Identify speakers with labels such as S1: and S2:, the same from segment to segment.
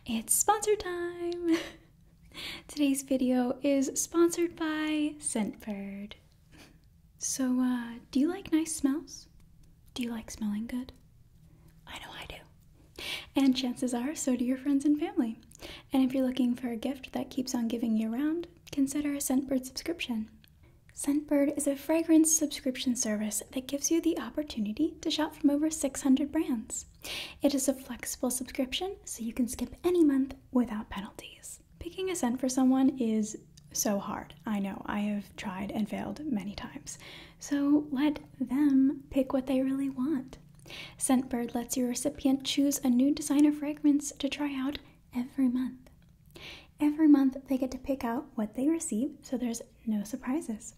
S1: It's sponsor time! Today's video is sponsored by Scentbird. So, do you like nice smells? Do you like smelling good? I know I do. And chances are, so do your friends and family. And if you're looking for a gift that keeps on giving year-round, consider a Scentbird subscription. Scentbird is a fragrance subscription service that gives you the opportunity to shop from over 600 brands. It is a flexible subscription, so you can skip any month without penalties. Picking a scent for someone is so hard. I know, I have tried and failed many times. So let them pick what they really want. Scentbird lets your recipient choose a new designer fragrance to try out every month. Every month they get to pick out what they receive, so there's no surprises.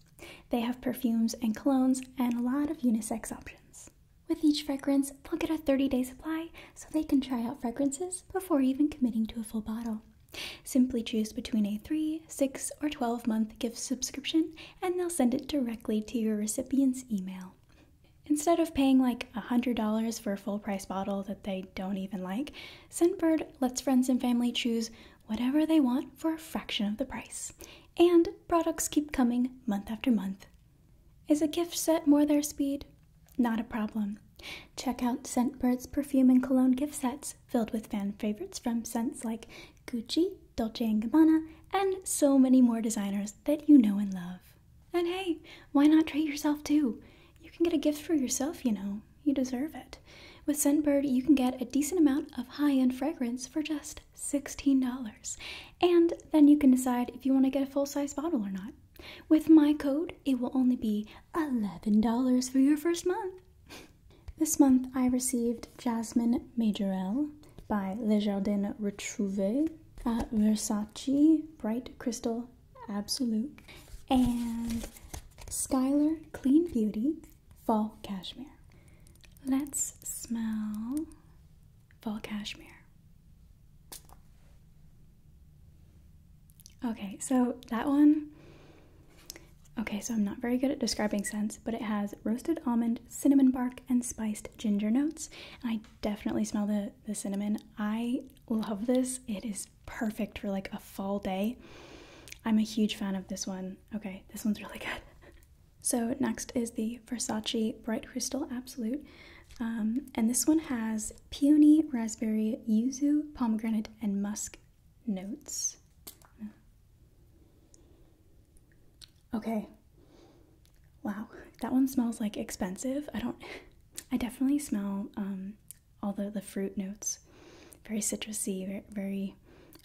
S1: They have perfumes and colognes and a lot of unisex options. With each fragrance, they'll get a 30-day supply so they can try out fragrances before even committing to a full bottle. Simply choose between a 3, 6, or 12-month gift subscription and they'll send it directly to your recipient's email. Instead of paying like $100 for a full-price bottle that they don't even like, Scentbird lets friends and family choose whatever they want for a fraction of the price. And products keep coming month after month. Is a gift set more their speed? Not a problem. Check out Scentbird's perfume and cologne gift sets filled with fan favorites from scents like Gucci, Dolce & Gabbana, and so many more designers that you know and love. And hey, why not treat yourself too? You can get a gift for yourself, you know. You deserve it. With Scentbird, you can get a decent amount of high-end fragrance for just $16. And then you can decide if you want to get a full-size bottle or not. With my code, it will only be $11 for your first month. This month, I received Jasmine Majorelle by Le Jardin Retrouvé, Versace Bright Crystal Absolute, and Skylar Clean Beauty Fall Cashmere. Let's smell Fall Cashmere. Okay, so that one, so I'm not very good at describing scents, but it has roasted almond, cinnamon bark, and spiced ginger notes. And I definitely smell the cinnamon. I love this. It is perfect for like a fall day. I'm a huge fan of this one. Okay, this one's really good. So next is the Versace Bright Crystal Absolute. And this one has peony, raspberry, yuzu, pomegranate, and musk notes. Okay. Wow, that one smells like expensive. I definitely smell all the fruit notes. Very citrusy, very,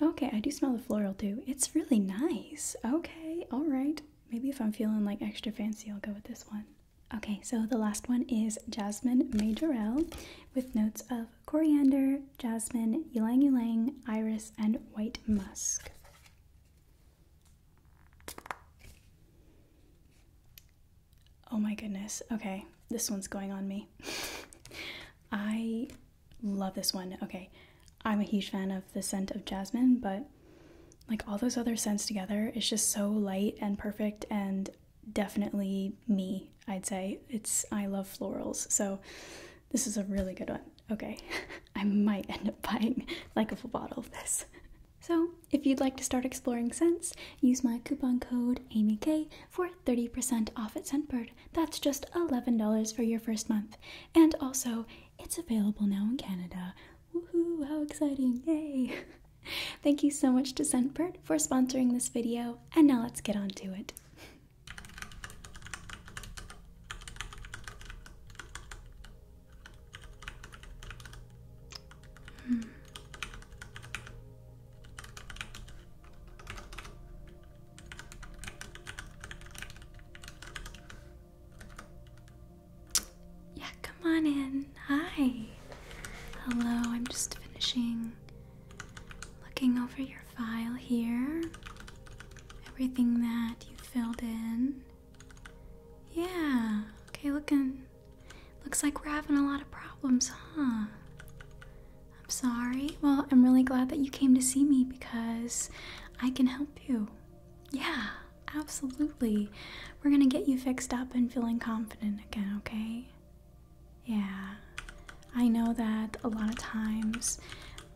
S1: okay, I do smell the floral too. It's really nice. Okay, all right. Maybe if I'm feeling like extra fancy, I'll go with this one. Okay, so the last one is Jasmine Majorelle with notes of coriander, jasmine, ylang ylang, iris, and white musk. Oh my goodness. Okay, this one's going on me. I love this one. Okay, I'm a huge fan of the scent of jasmine, but like all those other scents together, it's just so light and perfect and definitely me, I'd say. I love florals, so this is a really good one. Okay, I might end up buying like a full bottle of this. So if you'd like to start exploring scents, use my coupon code AmyK for 30% off at Scentbird. That's just $11 for your first month. And also, it's available now in Canada. Woohoo, how exciting, yay! Thank you so much to Scentbird for sponsoring this video, and now let's get on to it. Yeah, come on in. Hi. Hello, I'm just finishing looking over your file here. Everything that you filled in. Yeah, okay, looks like we're having a lot of problems, huh? I'm sorry. Well, I'm really glad that you came to see me because I can help you. Yeah, absolutely. We're gonna get you fixed up and feeling confident again, okay? Yeah. I know that a lot of times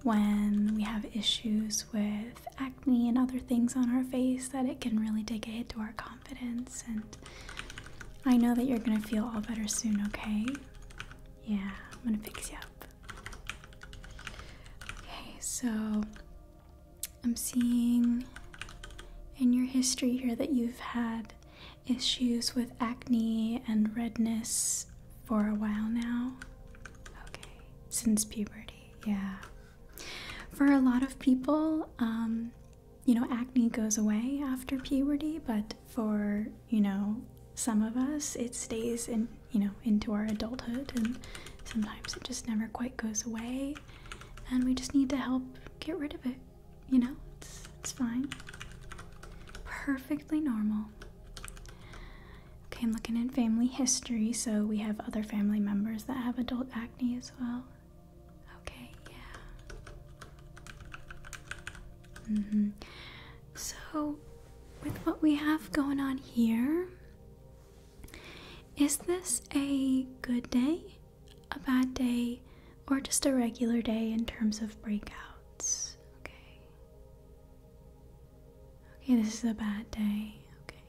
S1: when we have issues with acne and other things on our face, that it can really take a hit to our confidence. And I know that you're gonna feel all better soon, okay? Yeah, I'm gonna fix you up. Okay, so I'm seeing in your history here that you've had issues with acne and redness for a while now. Okay, since puberty, yeah. For a lot of people, you know, acne goes away after puberty, but for, you know, some of us, it stays in, you know, into our adulthood, and sometimes it just never quite goes away, and we just need to help get rid of it, you know? It's fine. Perfectly normal. Okay, I'm looking in family history, so we have other family members that have adult acne as well. Okay, yeah. So, with what we have going on here, is this a good day, a bad day, or just a regular day in terms of breakouts? Okay. Okay, this is a bad day. Okay.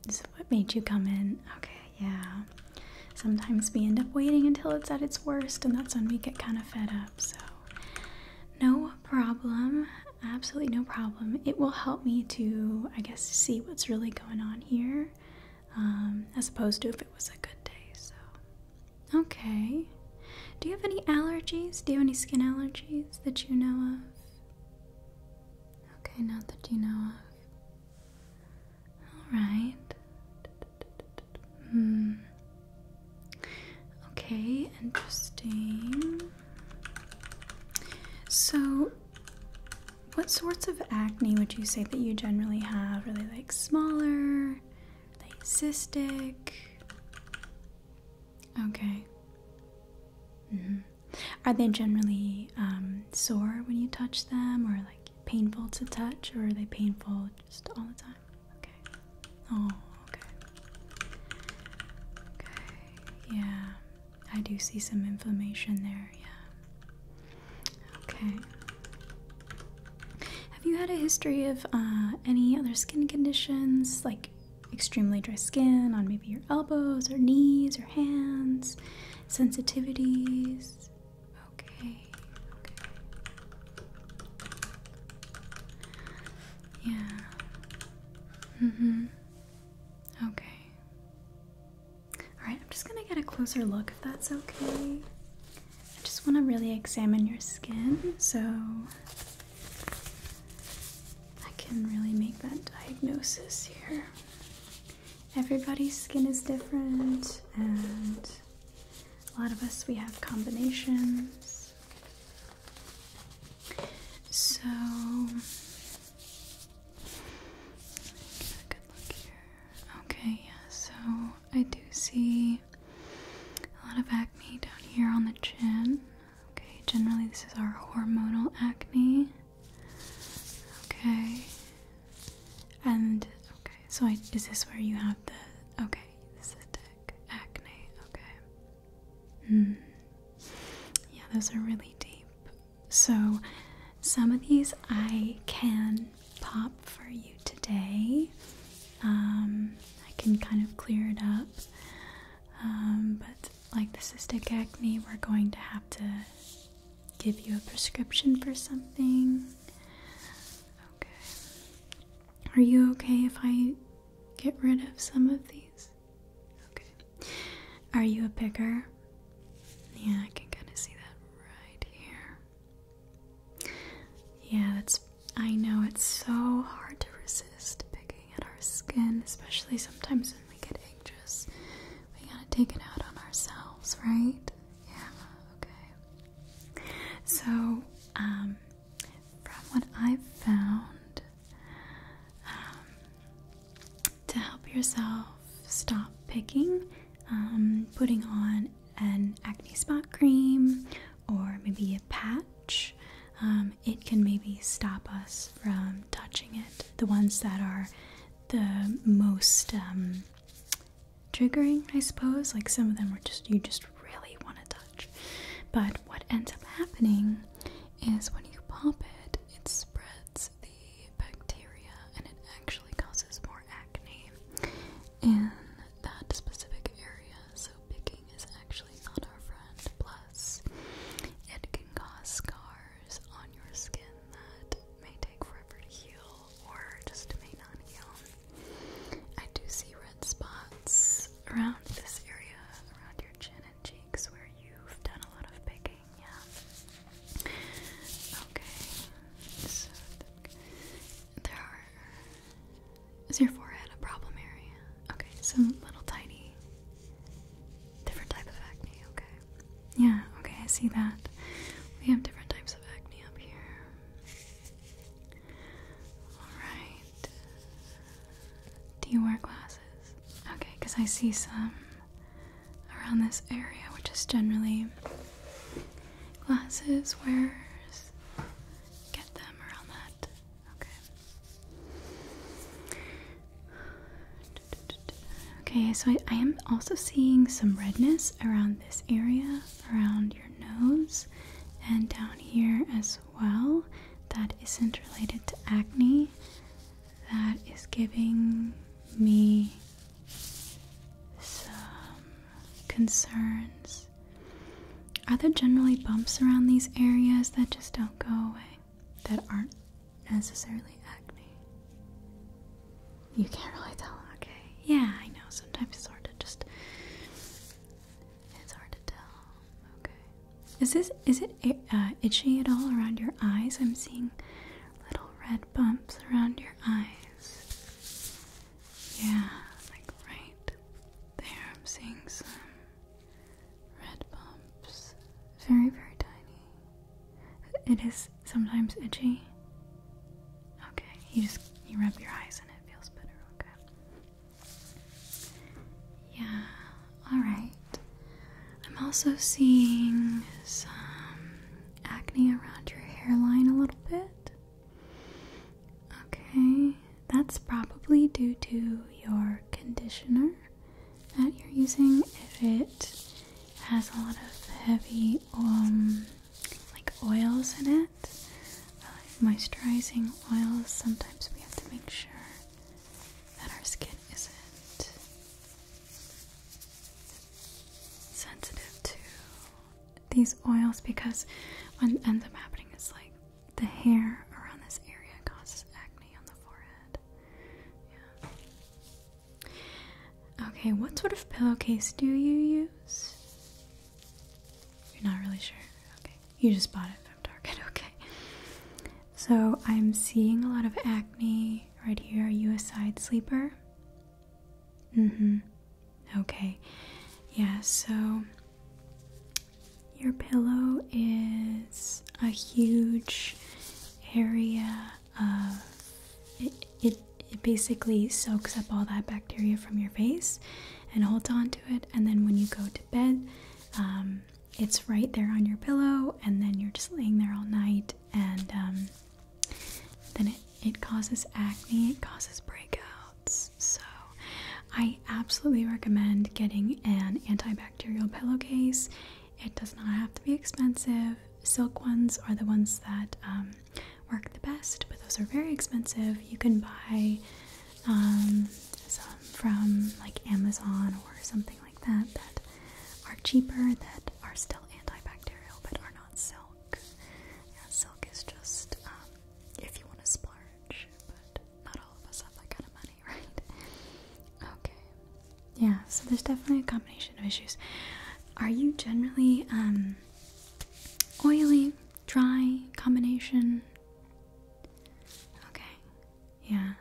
S1: This is what made you come in. Okay, yeah. Sometimes we end up waiting until it's at its worst, and that's when we get kind of fed up, so no problem. Absolutely no problem. It will help me to, I guess, see what's really going on here, as opposed to if it was a good day, so. Okay. Do you have any allergies? Do you have any skin allergies that you know of? Okay, not that you know of. Alright. Okay, interesting. So, what sorts of acne would you say that you generally have? Are they like smaller? Are they cystic? Okay. Are they generally sore when you touch them, or like painful to touch, or are they painful just all the time? Okay. Oh, okay. Okay. Yeah. I do see some inflammation there, yeah. Okay. Have you had a history of any other skin conditions, like extremely dry skin on maybe your elbows or knees or hands, sensitivities? Okay, okay. Yeah. Okay. Alright, I'm just gonna get a closer look if that's okay. I just want to really examine your skin so I can really make that diagnosis here. Everybody's skin is different, and a lot of us, we have combinations. So, get a good look here. Okay, yeah, so I do see a lot of acne down here on the chin. Okay, generally this is our hormonal acne. Okay. And, okay, so is this where you have the, okay, the cystic acne, okay. Yeah, those are really deep. So, some of these I can pop for you today. I can kind of clear it up. But like the cystic acne, we're going to have to give you a prescription for something. Okay. Are you okay if I get rid of some of these? Okay. Are you a picker? Yeah, I can kind of see that right here. Yeah, I know it's so hard to resist picking at our skin, especially sometimes when we get anxious. We gotta take it out on ourselves, right? Yeah, okay. So, from what I've found, to help yourself stop picking, putting on an acne spot cream or maybe a patch, it can maybe stop us from touching it. The ones that are the most triggering, I suppose, like some of them are you just really want to touch. But what ends up happening is when you pop it, it spreads the bacteria and it actually causes more acne in that specific area. So picking is actually not our friend. Plus, it can cause scars on your skin that may take forever to heal or just may not heal. I do see red spots around this area, around your chin and cheeks where you've done a lot of picking, yeah. Okay, so is your forehead a problem area? Okay, some little tiny, different type of acne, okay. Yeah, okay, I see that. We have different types of acne up here. Alright. Do you wear glasses? Okay, because I see some around this area, which is generally glasses wearers get them around that. Okay, so I am also seeing some redness around this area, around your nose, and down here as well. That isn't related to acne. That is giving me some concerns. Are there generally bumps around these areas that just don't go away? That aren't necessarily acne? You can't really tell, okay. Yeah, I know, sometimes it's hard to tell. Okay. Is it itchy at all around your eyes? I'm seeing little red bumps around your eyes. Yeah, like right there, I'm seeing some red bumps. Very, very tiny. It is sometimes itchy. Okay, you rub your eyes and it feels better, okay. Yeah, alright. I'm also seeing some acne around your hairline a little bit. Okay, that's probably due to your conditioner that you're using. If it has a lot of heavy like oils in it, moisturizing oils, sometimes we have to make sure that our skin isn't sensitive to these oils, because what ends up happening is like the hair around this area causes acne on the forehead. Yeah. Okay, what sort of pillowcase do you use? You're not really sure. Okay, you just bought it from Target. Okay. So I'm seeing a lot of acne right here. Are you a side sleeper? Okay. Yeah, so your pillow is a huge area of it basically soaks up all that bacteria from your face and holds on to it, and then when you go to bed, it's right there on your pillow, and then you're just laying there all night, and then it causes acne, it causes breakouts. So I absolutely recommend getting an antibacterial pillowcase. It does not have to be expensive. Silk ones are the ones that work the best, but those are very expensive. You can buy some from like Amazon or something like that are cheaper, that are still antibacterial but are not silk. Yeah, silk is just if you want to splurge, but not all of us have that kind of money, right? Okay. Yeah, so there's definitely a combination of issues. Are you generally oily, dry, combination? Okay, yeah.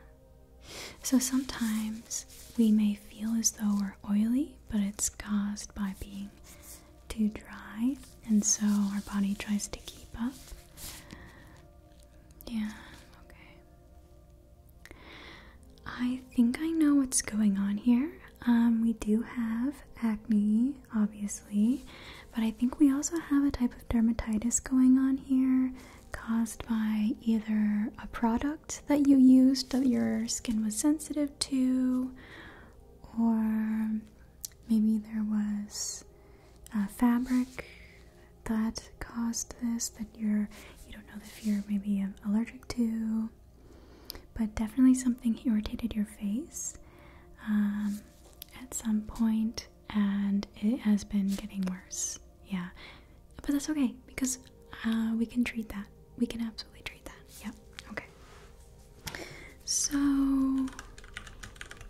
S1: So sometimes we may feel as though we're oily, but it's caused by being too dry, and so our body tries to keep up. Yeah, okay. I think I know what's going on here. We do have acne, obviously, but I think we also have a type of dermatitis going on here, caused by either a product that you used that your skin was sensitive to, or maybe there was fabric that caused this, that you don't know if you're maybe allergic to, but definitely something irritated your face at some point, and it has been getting worse. Yeah, but that's okay because we can treat that. We can absolutely treat that. Yep. Okay. So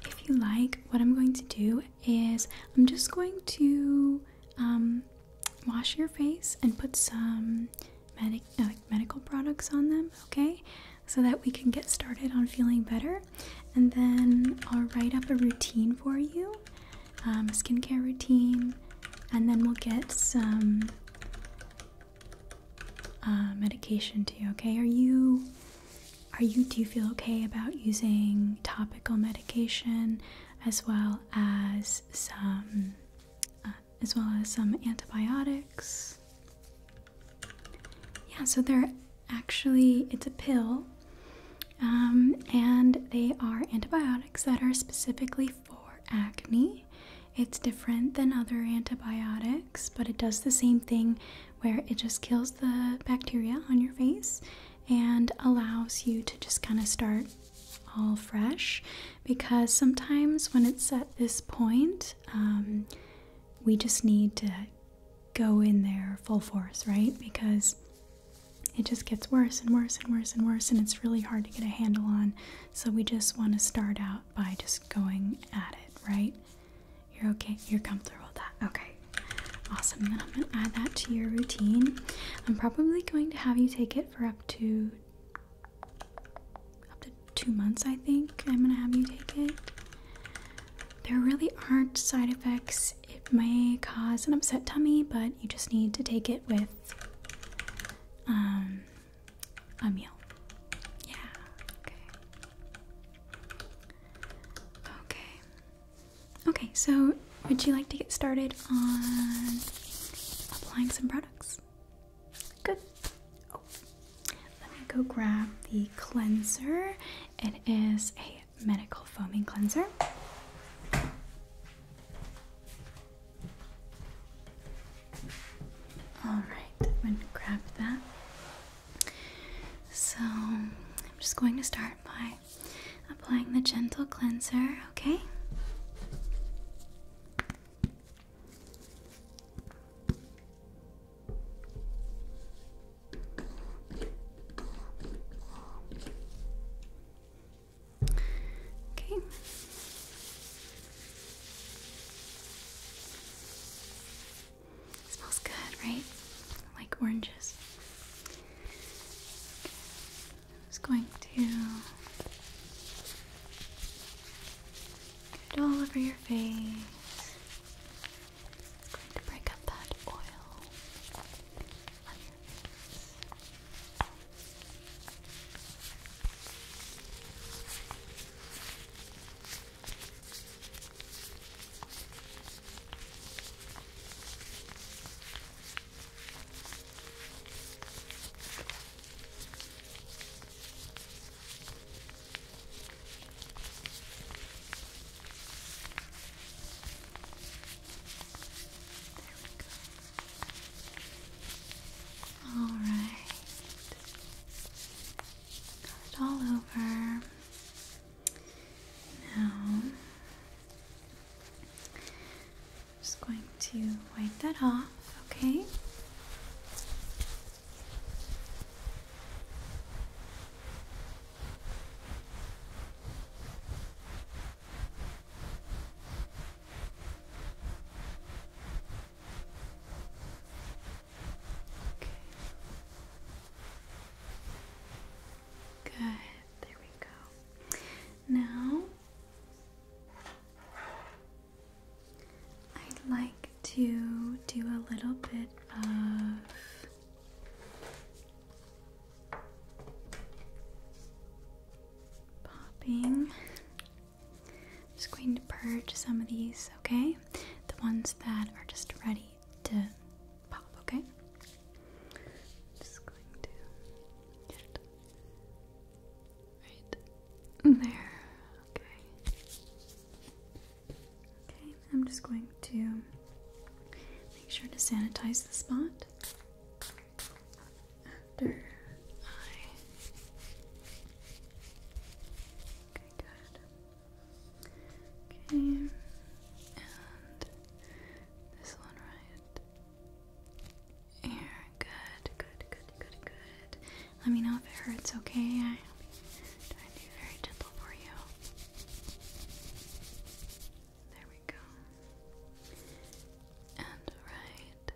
S1: if you like, what I'm going to do is I'm just going to wash your face and put some medical products on them, okay? So that we can get started on feeling better. And then I'll write up a routine for you, a skincare routine, and then we'll get some medication too, okay? Do you feel okay about using topical medication as well as some antibiotics? Yeah, so it's a pill, and they are antibiotics that are specifically for acne. It's different than other antibiotics, but it does the same thing where it just kills the bacteria on your face and allows you to just kind of start all fresh, because sometimes when it's at this point, we just need to go in there full force, right? Because it just gets worse and worse and worse and worse, and it's really hard to get a handle on. So we just want to start out by just going at it, right? You're okay? You're comfortable with that? Okay. Awesome. Then I'm going to add that to your routine. I'm probably going to have you take it for up to 2 months, I think. I'm going to have you take it. There really aren't side effects. It may cause an upset tummy, but you just need to take it with a meal. Yeah. Okay, so would you like to get started on applying some products? Good. Oh, let me go grab the cleanser. It is a medical foaming cleanser. Alright, I'm going to grab that. So, I'm just going to start by applying the gentle cleanser, okay? Oranges. I'm just going to get it all over your face. It's going to break up that oil on your face. To wipe that off, okay? Good, there we go. Now, I'd like to do a little bit of popping. I'm just going to purge some of these, okay? The ones that are just ready to pop, okay? Just going to get right there, okay? Okay, I'm just going to make sure to sanitize the spot. under eye. Okay, good. Okay, and this one right here. Good, good, good, good, good. Let me know if it hurts, okay? I'll be trying to be very gentle for you. There we go. And right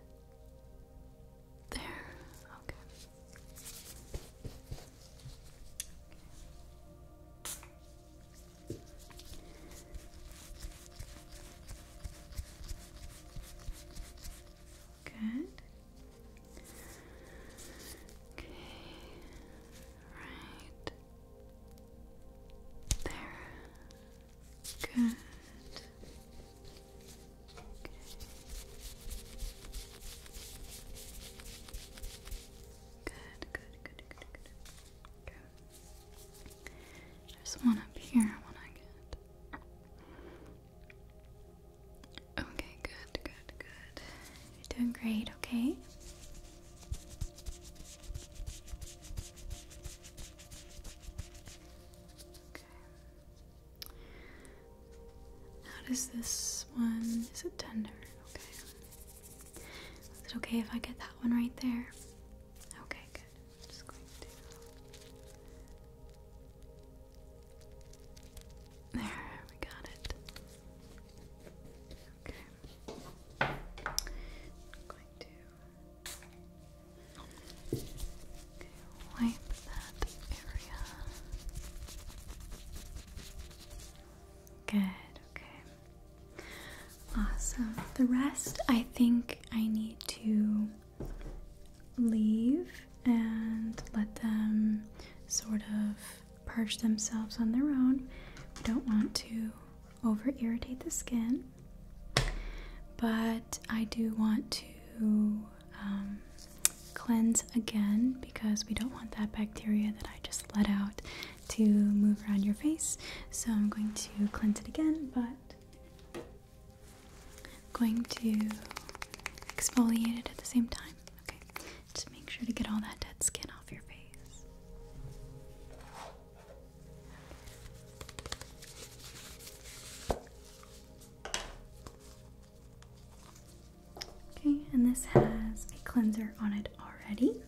S1: there. Okay. Good. Okay. Right there. Good. Okay. Good, good, good, good, good. Okay. There's one up here I want to get. Okay, good, good, good. You're doing great, okay? Okay. How does this one, is it tender? Okay. Is it okay if I get that one right there? Okay, good. I'm just going to... There, we got it. Okay. I'm going to wipe that area. Good, okay. Awesome. The rest, I think I need to leave and let them sort of purge themselves on their own. We don't want to over irritate the skin, but I do want to cleanse again because we don't want that bacteria that I just let out to move around your face. So I'm going to cleanse it again, but I'm going to exfoliate it at the same time. Okay, just make sure to get all that dead skin off your face. Okay, and this has a cleanser on it already.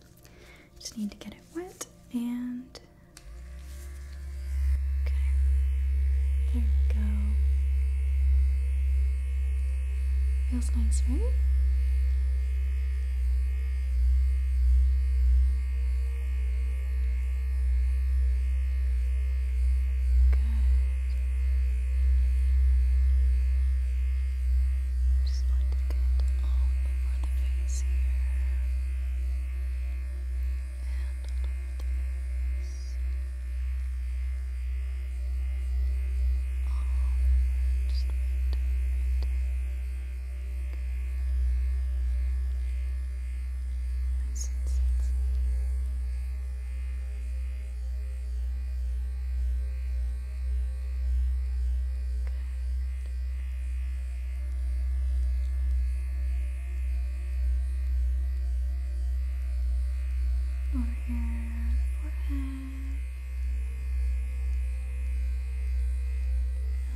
S1: Just need to get it wet and okay, there we go. Feels nice, right? Good. Just want to get all over the face here. And all over the face. All over, just right there. Nice and sexy. Over here, forehead,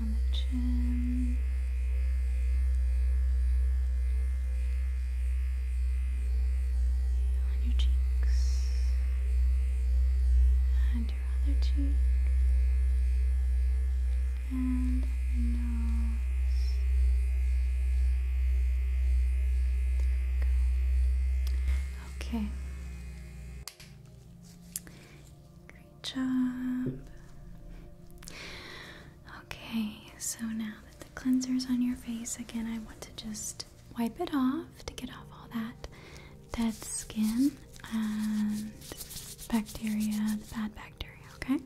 S1: on the chin, on your cheeks, and your other cheek, and on your nose. There we go. Okay. Great job. Okay, so now that the cleanser's on your face, again, I want to just wipe it off to get off all that dead skin and bacteria, the bad bacteria, okay?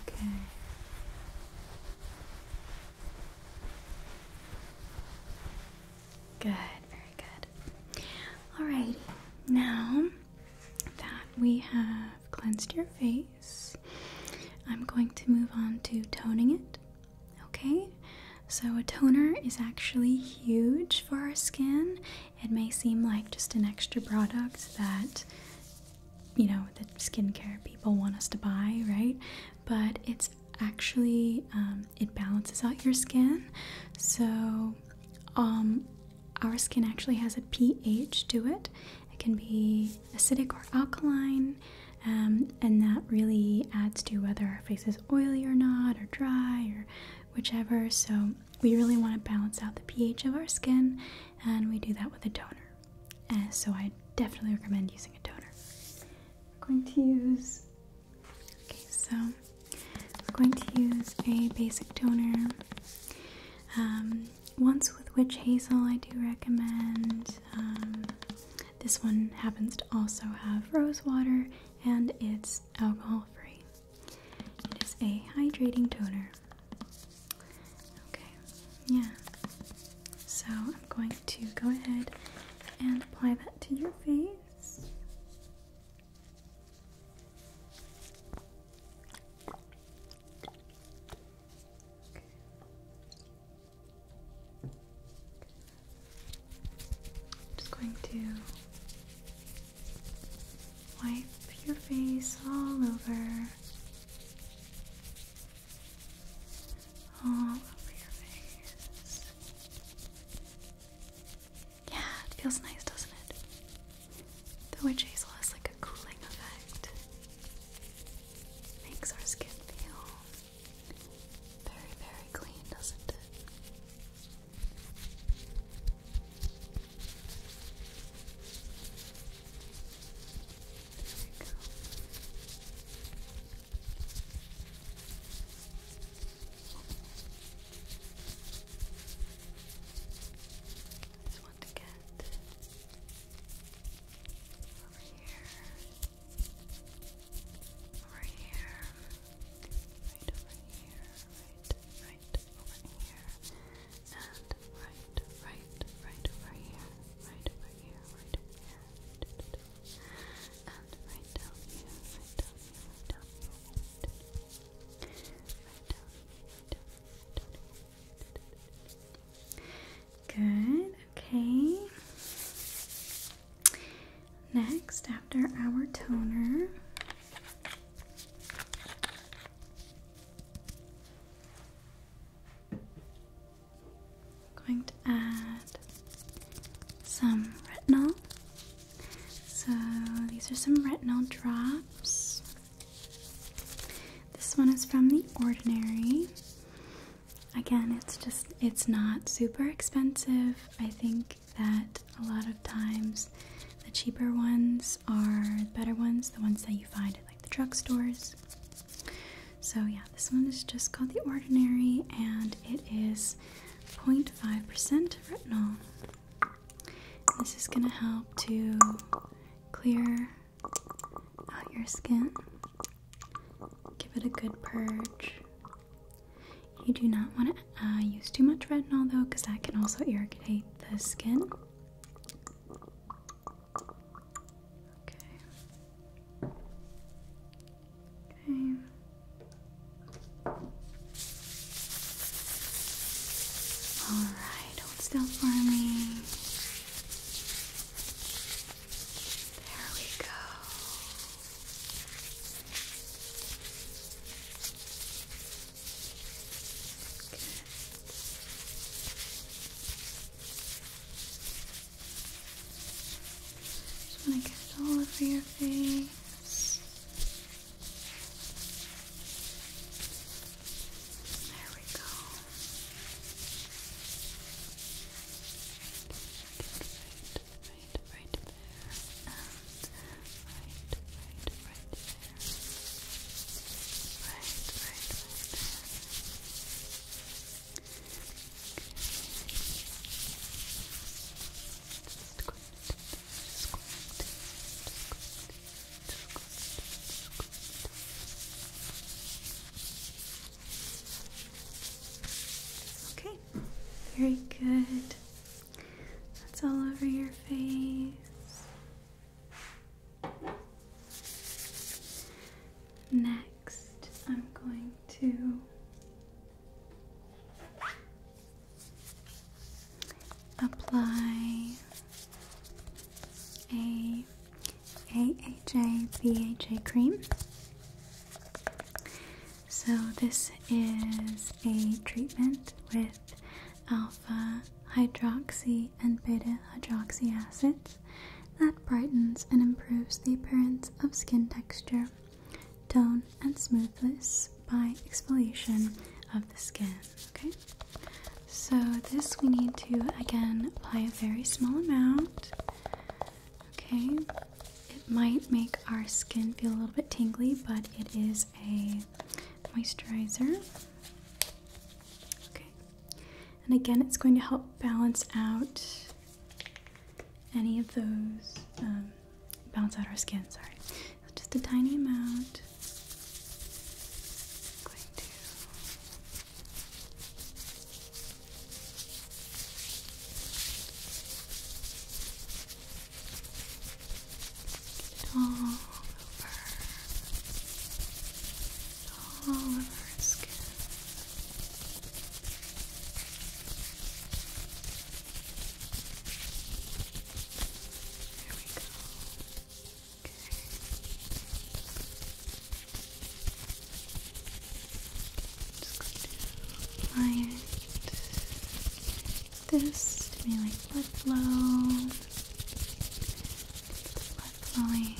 S1: Okay. Good, very good. Alrighty, now that we have cleansed your face, I'm going to move on to toning it. Okay, so a toner is actually huge for our skin. It may seem like just an extra product that, you know, the skincare people want us to buy, right? But it's actually, it balances out your skin. So, our skin actually has a pH to it. It can be acidic or alkaline, and that really adds to whether our face is oily or not, or dry, or whichever. So we really want to balance out the pH of our skin, and we do that with a toner. So I definitely recommend using a toner. We're going to use, we're going to use a basic toner. Ones with witch hazel I do recommend. This one happens to also have rose water, and it's alcohol free. It is a hydrating toner. Okay, yeah. So I'm going to go ahead and apply that to your face. Going to wipe your face all over your face. Yeah, it feels nice, doesn't it? The witch hazel has like a cooling effect. Makes our skin feel very, very clean, doesn't it? Good, okay. Next, after our toner, I'm going to add some retinol. So these are some retinol drops. This one is from The Ordinary. Again, it's not super expensive. I think that a lot of times the cheaper ones are better ones, the ones that you find at like the drugstores. So yeah, this one is just called The Ordinary, and it is 0.5% retinol. This is going to help to clear out your skin, give it a good purge. You do not want to use too much retinol though, because that can also irritate the skin. Okay. Alright, hold still for me. There we go. Just want to get it all over your face. There we go. Right there. And right there. Okay, very good. apply a AHA BHA cream. So this is a treatment with alpha hydroxy and beta hydroxy acids that brightens and improves the appearance of skin texture, tone, and smoothness by exfoliation of the skin. Okay, so this we need to again apply a very small amount. Okay, it might make our skin feel a little bit tingly, but it is a moisturizer. Okay, and again, it's going to help balance out any of those, balance out our skin, sorry. Just a tiny amount. All over her skin. There we go. Okay. Just going to apply it. This to stimulate blood flow. Blood flowing.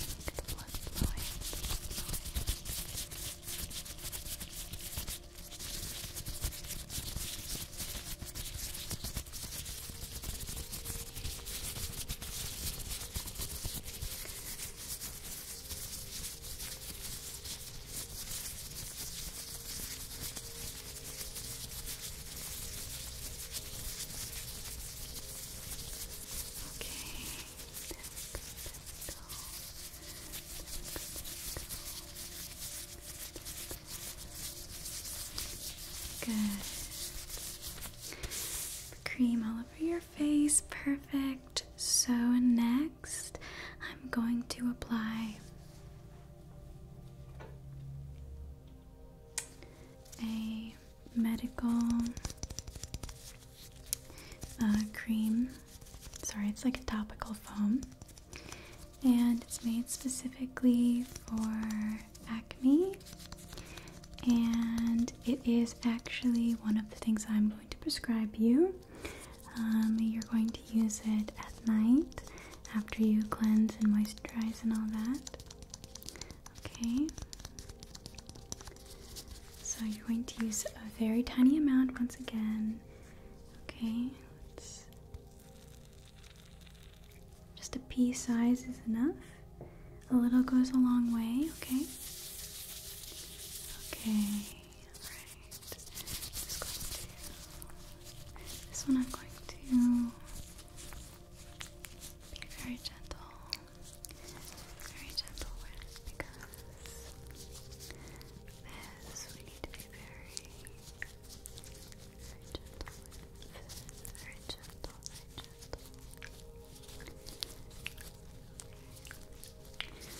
S1: Good. Cream all over your face. Perfect. So next, I'm going to apply a medical cream. Sorry, it's like a topical foam. And it's made specifically for acne. And it is actually one of the things I'm going to prescribe you. You're going to use it at night after you cleanse and moisturize and all that. Okay. So you're going to use a very tiny amount once again. Okay. Just a pea size is enough. A little goes a long way. Okay. Okay, alright. Just going to, this one I'm going to be very gentle with, because this we need to be very gentle.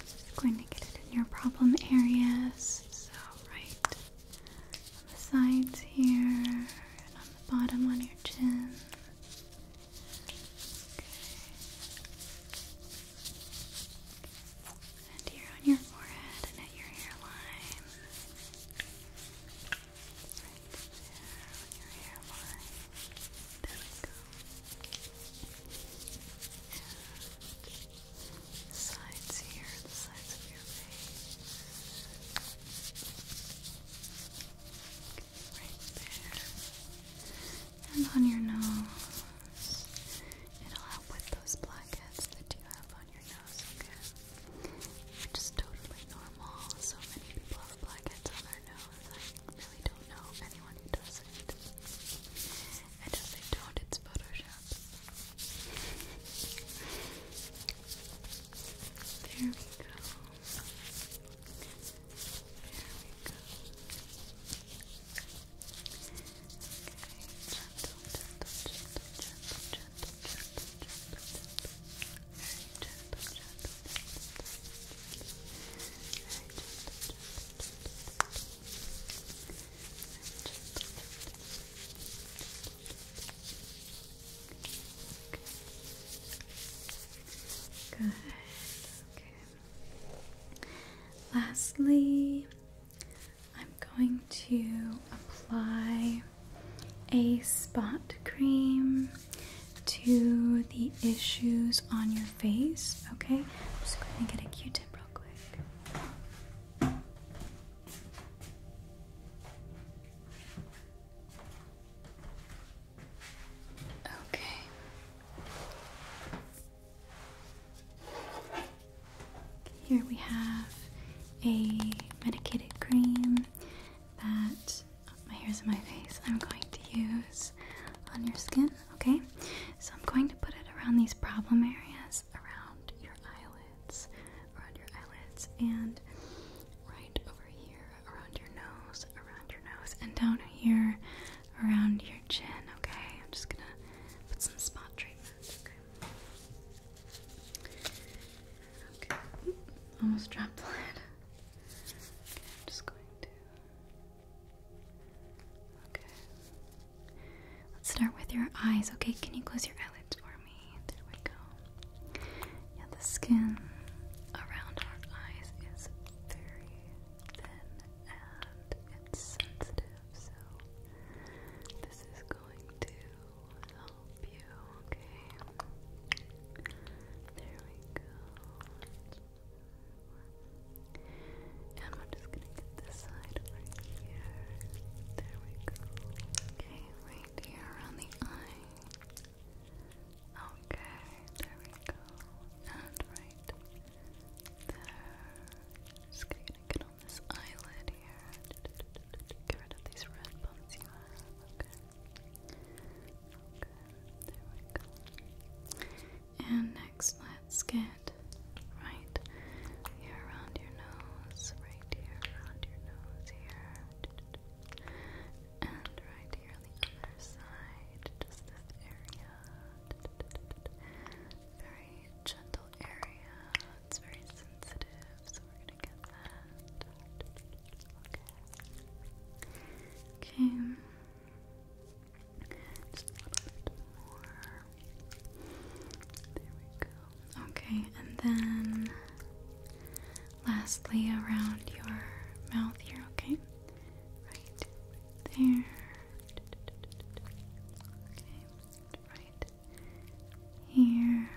S1: Just going to get it in your problem areas. Sides here and on the bottom on your chin. Okay. And here on your forehead and at your hairline. Right there on your hairline. There we go. And the sides here, the sides of your face. Good. Okay. Lastly, I'm going to apply a spot cream to the issues on your face, okay? I'm just going to get a Q-tip real quick. Okay. Here we have a medicated cream that my hair's in my face. I'm going to use on your skin, okay? So I'm going to put it around these problem areas, around your eyelids, and right over here, around your nose, and down here, around your chin, okay? I'm just gonna put some spot treatment, okay? Okay. Almost dropped the lid. Okay, I'm just going to... Okay. Let's start with your eyes, okay? Can you close your eyelids for me? There we go. Yeah, the skin around our eyes is very thin and it's sensitive, so this is going to help you, okay? There we go. And we're just gonna get this side right here. There we go. Okay, right here around the eye. Okay, there we go. And right there. Just gonna get on this eyelid here. Get rid of these red bumps you have. Okay. Okay, there we go. And next, let's get right here around your nose. Right here around your nose here. And right here on the other side. Just this area. Very gentle area. It's very sensitive, so we're gonna get that. Okay. Just a little bit more. There we go. Okay, and then lastly around your mouth here, okay? Right there. Okay, right here.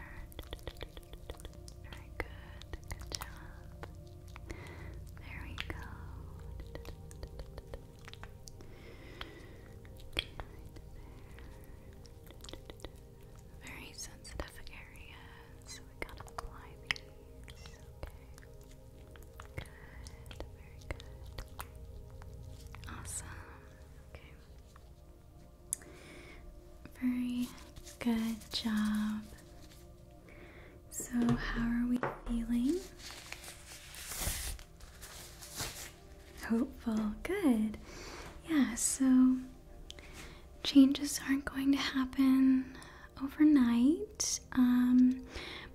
S1: Very good. Good job. There we go. Very sensitive areas, so we gotta apply these. Okay. Good. Very good. Awesome. Okay. Very good job. So, how are we feeling? Hopeful. Good. Yeah, so changes aren't going to happen overnight,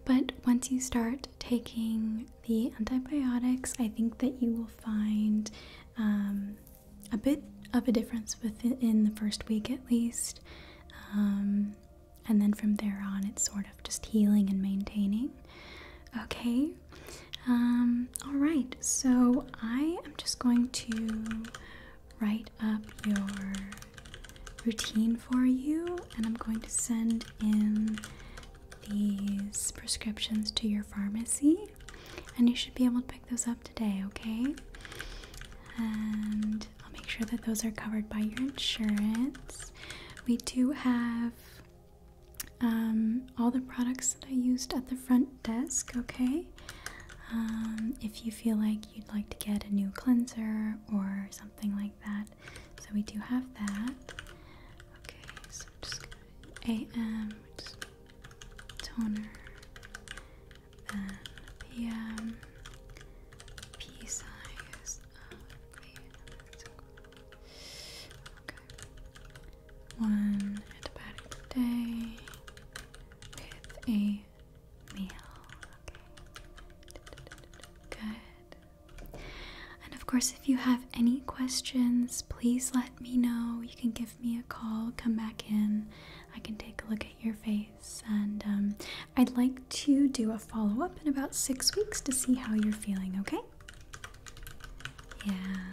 S1: but once you start taking the antibiotics, I think that you will find a bit of a difference within the first week at least, and then from there on it's sort of just healing and maintaining. Okay, alright, so I am just going to write up your routine for you, and I'm going to send in these prescriptions to your pharmacy, and you should be able to pick those up today, okay? And I'll make sure that those are covered by your insurance. We do have all the products that I used at the front desk, okay? If you feel like you'd like to get a new cleanser or something like that. So we do have that. Okay, so just AM, just toner, then PM, P size, okay, 1 antibiotic per day with a meal. Good. And of course, if you have any questions, please let me know. You can give me a call, come back in. I can take a look at your face, and I'd like to do a follow-up in about 6 weeks to see how you're feeling, okay? Yeah.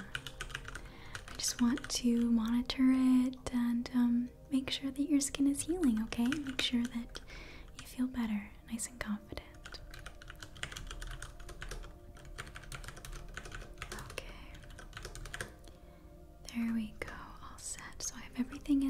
S1: I just want to monitor it and make sure that your skin is healing, okay? Make sure that you feel better, nice and confident. Okay. There we go, all set. So I have everything